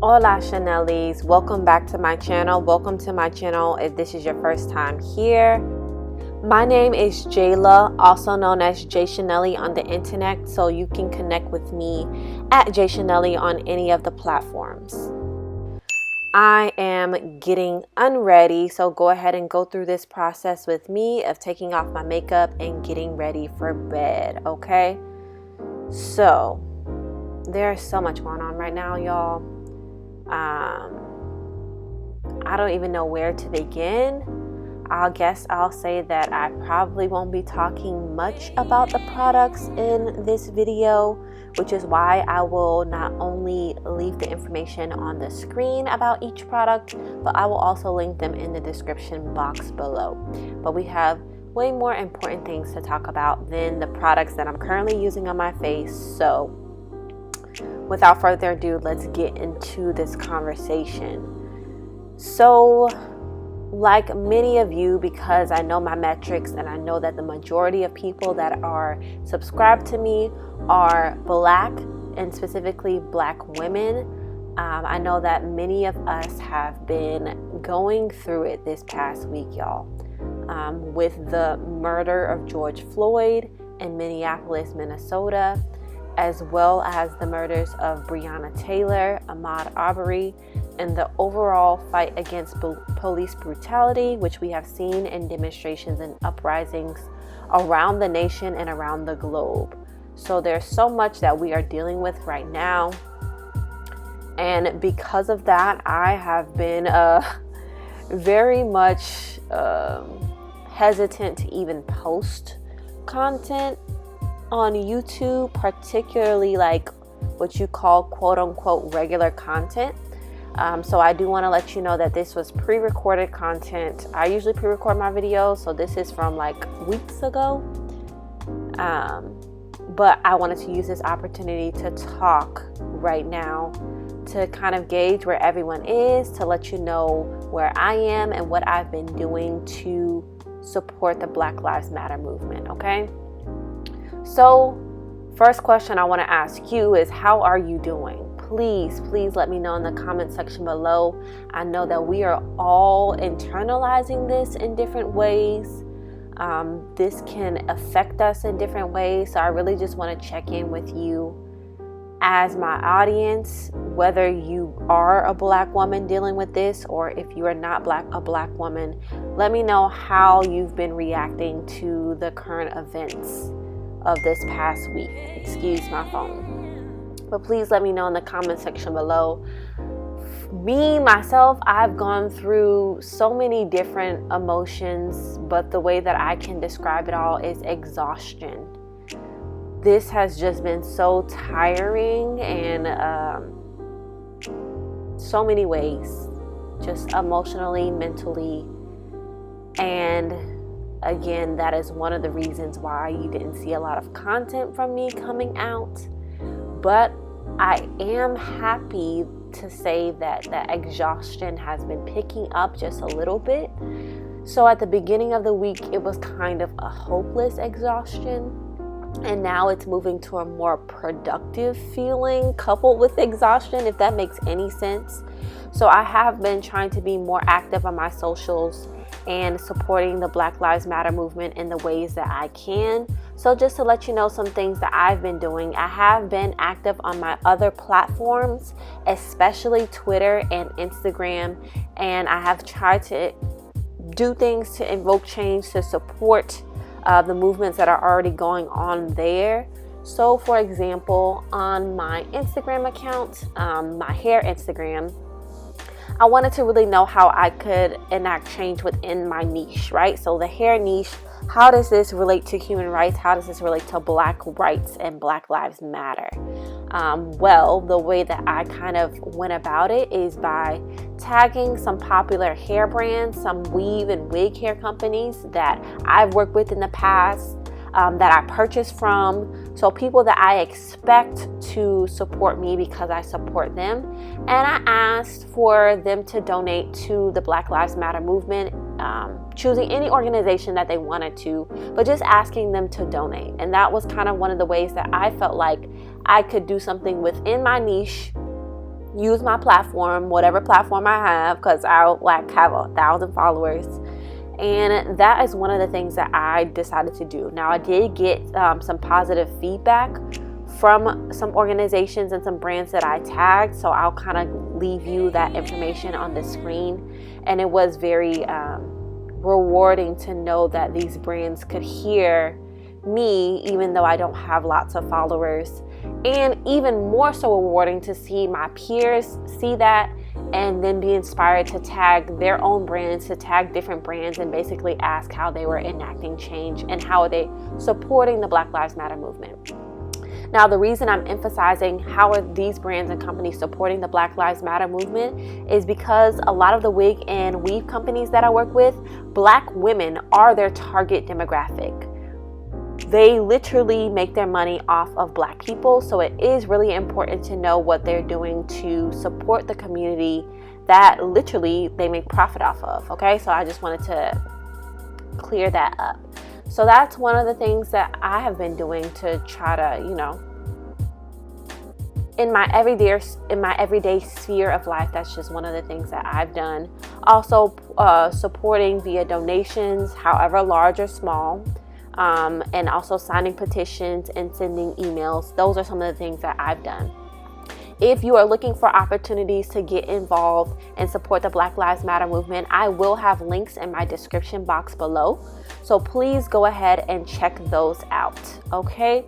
Hola Chanellies, welcome back to my channel. Welcome to my channel if this is your first time here. My name is Jaila, also known as JaiChanellie on the internet, so you can connect with me at JaiChanellie on any of the platforms. I am getting unready, so go ahead and go through this process with me of taking off my makeup and getting ready for bed, okay? So, there's so much going on right now, y'all. I don't even know where to begin. I guess I'll say that I probably won't be talking much about the products in this video, which is why I will not only leave the information on the screen about each product, but I will also link them in the description box below. But we have way more important things to talk about than the products that I'm currently using on my face. So without further ado, let's get into this conversation. So, like many of you, because I know my metrics and I know that the majority of people that are subscribed to me are Black, and specifically Black women. I know that many of us have been going through it this past week, y'all, with the murder of George Floyd in Minneapolis, Minnesota, as well as the murders of Breonna Taylor, Ahmaud Arbery, and the overall fight against police brutality, which we have seen in demonstrations and uprisings around the nation and around the globe. So there's so much that we are dealing with right now. And because of that, I have been very much hesitant to even post content on YouTube, particularly like what you call quote unquote regular content. So I do want to let you know that this was pre-recorded content. I usually pre-record my videos, so this is from like weeks ago. But I wanted to use this opportunity to talk right now to kind of gauge where everyone is, to let you know where I am and what I've been doing to support the Black Lives Matter movement, okay? So, first question I want to ask you is, how are you doing? Please let me know in the comment section below. I know that we are all internalizing this in different ways. This can affect us in different ways. So I really just want to check in with you as my audience, whether you are a Black woman dealing with this or if you are not a Black woman. Let me know how you've been reacting to the current events of this past week. Excuse my phone. But please let me know in the comment section below. Me, myself, I've gone through so many different emotions, but the way that I can describe it all is exhaustion. This has just been so tiring in so many ways, just emotionally, mentally, and again, that is one of the reasons why you didn't see a lot of content from me coming out. But I am happy to say that the exhaustion has been picking up just a little bit. So at the beginning of the week, it was kind of a hopeless exhaustion. And now it's moving to a more productive feeling coupled with exhaustion, if that makes any sense. So I have been trying to be more active on my socials and supporting the Black Lives Matter movement in the ways that I can. So just to let you know some things that I've been doing, I have been active on my other platforms, especially Twitter and Instagram, and I have tried to do things to invoke change to support the movements that are already going on there. So for example, on my Instagram account, my hair Instagram, I wanted to really know how I could enact change within my niche, right? So the hair niche, how does this relate to human rights? How does this relate to Black rights and Black Lives Matter? Well, the way that I kind of went about it is by tagging some popular hair brands, some weave and wig hair companies that I've worked with in the past, that I purchased from. So people that I expect to support me because I support them. And I asked for them to donate to the Black Lives Matter movement, choosing any organization that they wanted to, but just asking them to donate. And that was kind of one of the ways that I felt like I could do something within my niche use my platform, whatever platform I have, because I like have 1,000 followers. And that is one of the things that I decided to do. Now, I did get some positive feedback from some organizations and some brands that I tagged, so I'll kind of leave you that information on the screen. And it was very rewarding to know that these brands could hear me, even though I don't have lots of followers. And even more so rewarding to see my peers see that and then be inspired to tag their own brands, to tag different brands, and basically ask how they were enacting change and how are they supporting the Black Lives Matter movement. Now, the reason I'm emphasizing how are these brands and companies supporting the Black Lives Matter movement is because a lot of the wig and weave companies that I work with, Black women are their target demographic. They literally make their money off of Black people, so it is really important to know what they're doing to support the community that literally they make profit off of, okay? So I just wanted to clear that up. So that's one of the things that I have been doing to try to, in my everyday sphere of life, that's just one of the things that I've done. Also, supporting via donations, however large or small. And also signing petitions and sending emails. Those are some of the things that I've done. If you are looking for opportunities to get involved and support the Black Lives Matter movement, I will have links in my description box below. So please go ahead and check those out, okay?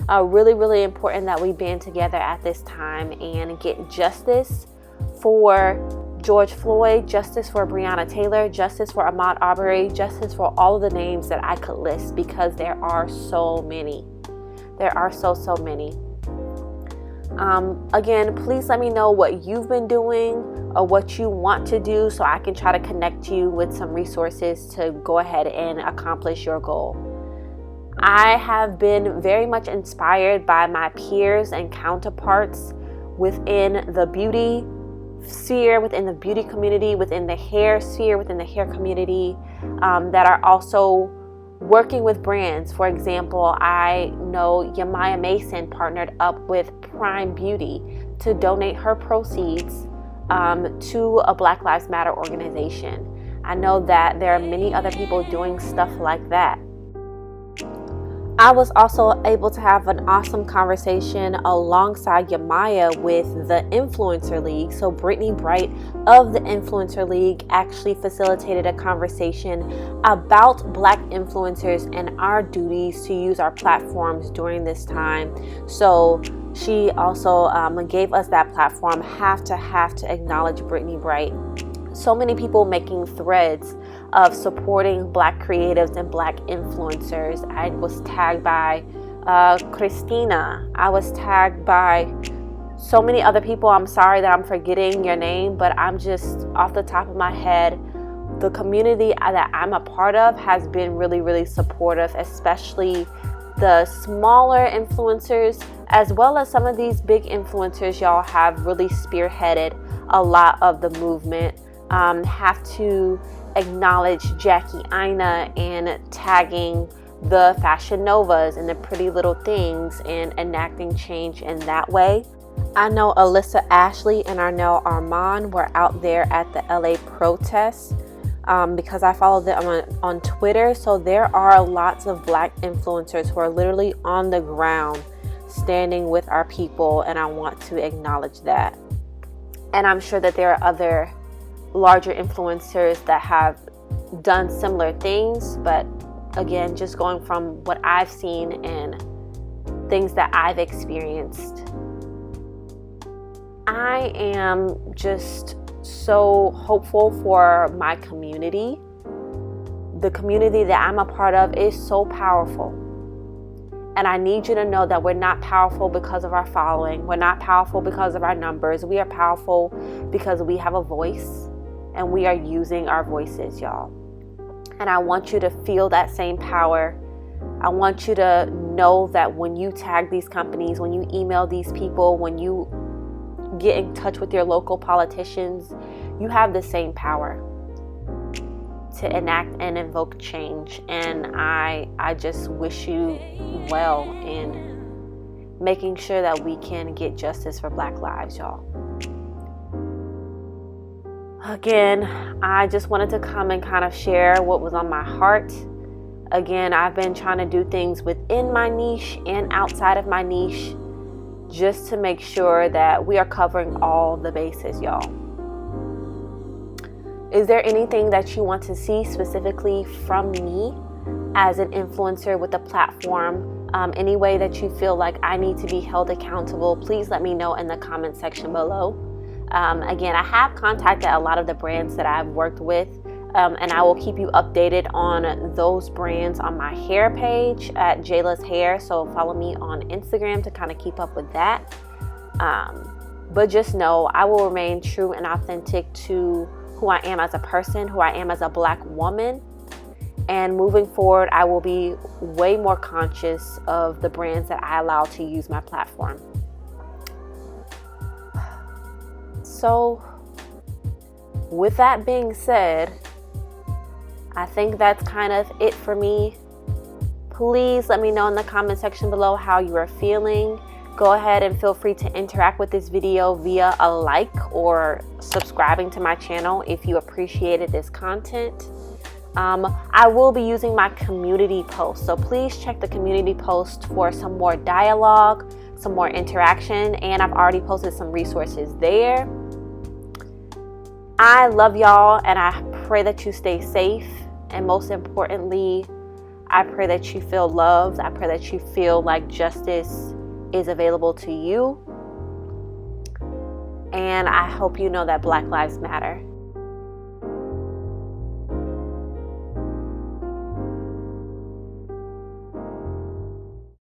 Really, really important that we band together at this time and get justice for George Floyd, justice for Breonna Taylor, justice for Ahmaud Arbery, justice for all of the names that I could list, because there are so many. There are so many. Again, please let me know what you've been doing or what you want to do so I can try to connect you with some resources to go ahead and accomplish your goal. I have been very much inspired by my peers and counterparts within the beauty sphere, within the beauty community, within the hair sphere, within the hair community, that are also working with brands. For example, I know Yamaya Mason partnered up with Prime Beauty to donate her proceeds to a Black Lives Matter organization. I know that there are many other people doing stuff like that. I was also able to have an awesome conversation alongside Yamaya with the Influencer League. So Brittany Bright of the Influencer League actually facilitated a conversation about Black influencers and our duties to use our platforms during this time. So she also gave us that platform. Have to acknowledge Brittany Bright. So many people making threads of supporting Black creatives and Black influencers. I was tagged by Christina. I was tagged by so many other people. I'm sorry that I'm forgetting your name, but I'm just off the top of my head. The community that I'm a part of has been really, really supportive, especially the smaller influencers, as well as some of these big influencers. Y'all have really spearheaded a lot of the movement. Have to acknowledge Jackie Aina and tagging the Fashion Novas and the Pretty Little Things and enacting change in that way. I know Alyssa Ashley and Arnell Armand were out there at the LA protests because I follow them on Twitter. So there are lots of Black influencers who are literally on the ground standing with our people, and I want to acknowledge that. And I'm sure that there are other larger influencers that have done similar things, but again, just going from what I've seen and things that I've experienced, I am just so hopeful for my community. The community that I'm a part of is so powerful. And I need you to know that we're not powerful because of our following. We're not powerful because of our numbers. We are powerful because we have a voice. And we are using our voices, y'all. And I want you to feel that same power. I want you to know that when you tag these companies, when you email these people, when you get in touch with your local politicians, you have the same power to enact and invoke change. And I just wish you well in making sure that we can get justice for Black lives, y'all. Again, I just wanted to come and kind of share what was on my heart. Again, I've been trying to do things within my niche and outside of my niche just to make sure that we are covering all the bases, y'all. Is there anything that you want to see specifically from me as an influencer with a platform? Any way that you feel like I need to be held accountable, please let me know in the comment section below. Again, I have contacted a lot of the brands that I've worked with, and I will keep you updated on those brands on my hair page at Jaila's Hair. So follow me on Instagram to kind of keep up with that. But just know I will remain true and authentic to who I am as a person, who I am as a Black woman. And moving forward, I will be way more conscious of the brands that I allow to use my platform. So, with that being said, I think that's kind of it for me. Please let me know in the comment section below how you are feeling. Go ahead and feel free to interact with this video via a like or subscribing to my channel if you appreciated this content. I will be using my community post, so please check the community post for some more dialogue, some more interaction, and I've already posted some resources there. I love y'all, and I pray that you stay safe, and most importantly, I pray that you feel loved. I pray that you feel like justice is available to you, and I hope you know that Black Lives Matter.